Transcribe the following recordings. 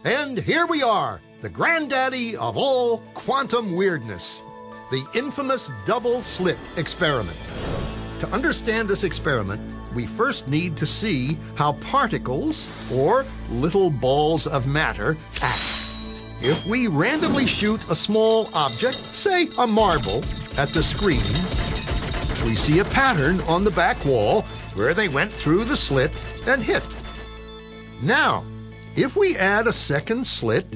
And here we are, the granddaddy of all quantum weirdness, the infamous double-slit experiment. To understand this experiment, we first need to see how particles, or little balls of matter, act. If we randomly shoot a small object, say a marble, at the screen, we see a pattern on the back wall where they went through the slit and hit. Now, if we add a second slit,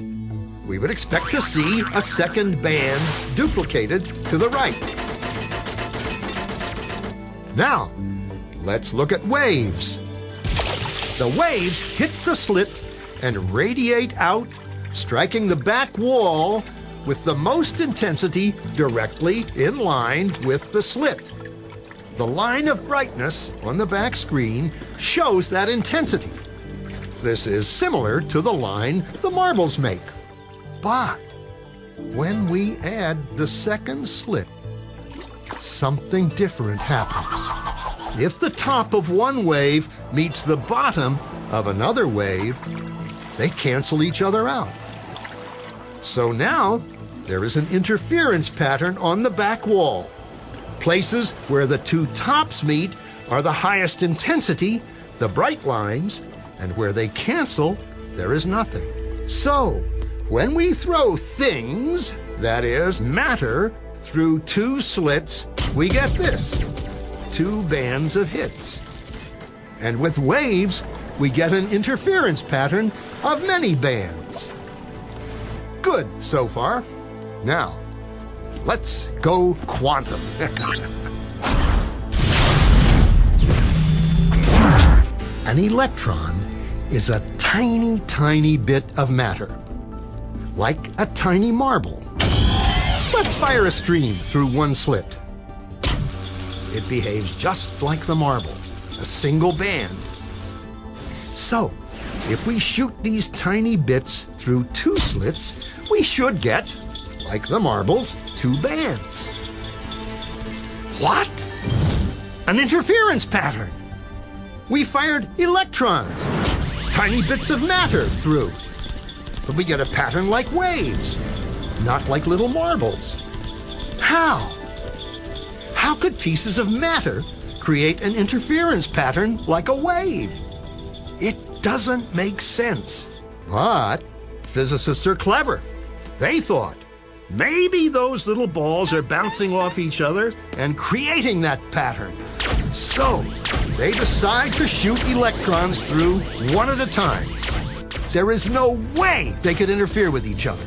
we would expect to see a second band duplicated to the right. Now, let's look at waves. The waves hit the slit and radiate out, striking the back wall with the most intensity directly in line with the slit. The line of brightness on the back screen shows that intensity. This is similar to the line the marbles make. But when we add the second slit, something different happens. If the top of one wave meets the bottom of another wave, they cancel each other out. So now there is an interference pattern on the back wall. Places where the two tops meet are the highest intensity, the bright lines, and where they cancel, there is nothing. So, when we throw things, that is, matter, through two slits, we get this, two bands of hits. And with waves, we get an interference pattern of many bands. Good so far. Now, let's go quantum. An electron is a tiny, tiny bit of matter, like a tiny marble. Let's fire a stream through one slit. It behaves just like the marble, a single band. So, if we shoot these tiny bits through two slits, we should get, like the marbles, two bands. What? An interference pattern. We fired electrons, tiny bits of matter, through. But we get a pattern like waves, not like little marbles. How? How could pieces of matter create an interference pattern like a wave? It doesn't make sense. But physicists are clever. They thought, maybe those little balls are bouncing off each other and creating that pattern. So, they decide to shoot electrons through one at a time. There is no way they could interfere with each other.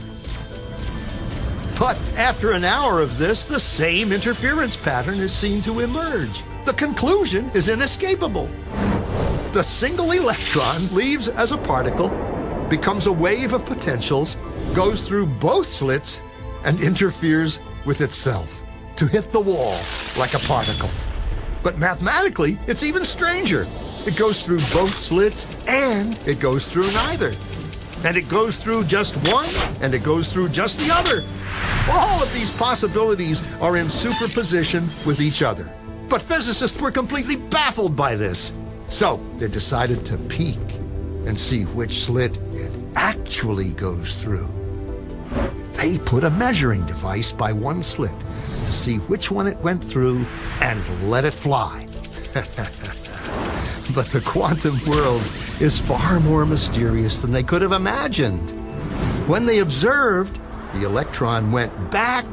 But after an hour of this, the same interference pattern is seen to emerge. The conclusion is inescapable. The single electron leaves as a particle, becomes a wave of potentials, goes through both slits, and interferes with itself to hit the wall like a particle. But mathematically, it's even stranger. It goes through both slits, and it goes through neither. And it goes through just one, and it goes through just the other. All of these possibilities are in superposition with each other. But physicists were completely baffled by this. So they decided to peek and see which slit it actually goes through. They put a measuring device by one slit to see which one it went through and let it fly. But the quantum world is far more mysterious than they could have imagined. When they observed, the electron went back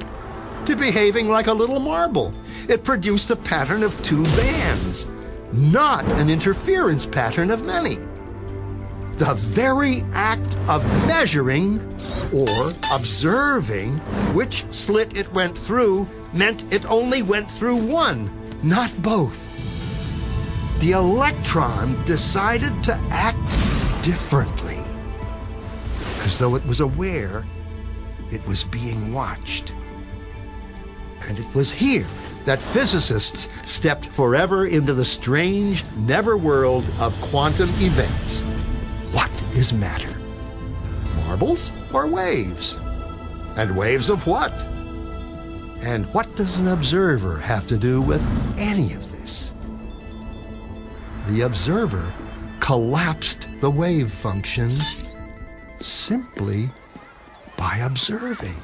to behaving like a little marble. It produced a pattern of two bands, not an interference pattern of many. The very act of measuring or observing which slit it went through meant it only went through one, not both. The electron decided to act differently, as though it was aware it was being watched. And it was here that physicists stepped forever into the strange, never-world of quantum events. What is matter? Marbles or waves? And waves of what? And what does an observer have to do with any of this? The observer collapsed the wave function simply by observing.